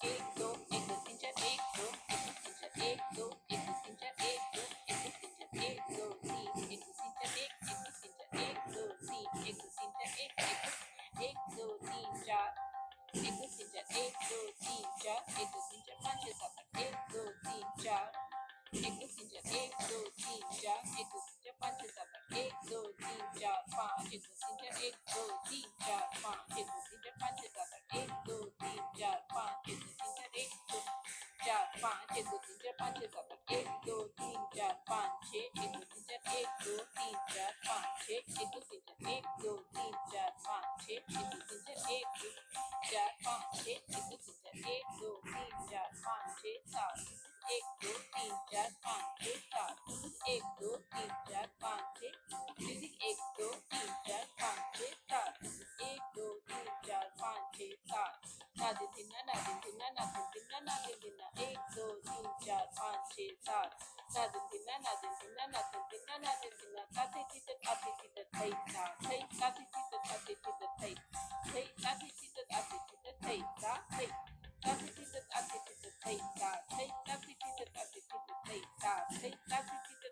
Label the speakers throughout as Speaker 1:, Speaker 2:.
Speaker 1: एक दो एक दो तीन चार एक दो एक दो तीन चार एक दो एक दो तीन चार एक दो एक दो तीन चार एक दो तीन एक दो तीन एक दो तीन चार एक दो तीन चार एक दो तीन चार एक दो तीन चार एक दो तीन चार पाँच छः सात आठ एक दो तीन चार एक दो तीन चार एक दो तीन चार एक दो तीन चार पाँच छः सात आठ एक दो तीन चार पाँच एक दो तीन चार एक दो तीन चार पाँच एक दो तीन चार पाँच छः सात आठ एक दो तीन चार पाँच एक दो तीन चार एक दो चार पाँच एक दो तीन चार पाँच छः सात आठ एक दो तीन चार पाँच छः एक दो तीन चार एक दो तीन चार पाँच छः एक दो तीन चार एक दो तीन चार पाँच छः एक दो तीन चार एक दो चार पाँच छः एक दो तीन चार एक दो तीन चार पाँच छः सात एक दो तीन चार पाँच छः सात एक दो तीन चार पाँच छः एक दो तीन चार पाँच छः सात एक दो तीन चार पाँच छः सात ना दिन दिन ना दिन दिन ना दिन दिन ना दिन दिन एक दो तीन चार पाँच छः सात ना दिन दिन ना दिन दिन ना दिन दिन ना दिन दिन ताते तीते थई ता थई ताते तीते थई थई ताते तीते थई ता थई ताते तीते थई ता थई ताते तीते थई ता थई ताते तीते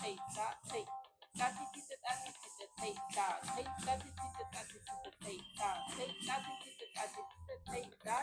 Speaker 1: थई ता थई ताते तीते थई ता थई ताते तीते थई ता थई ताते तीते थई ता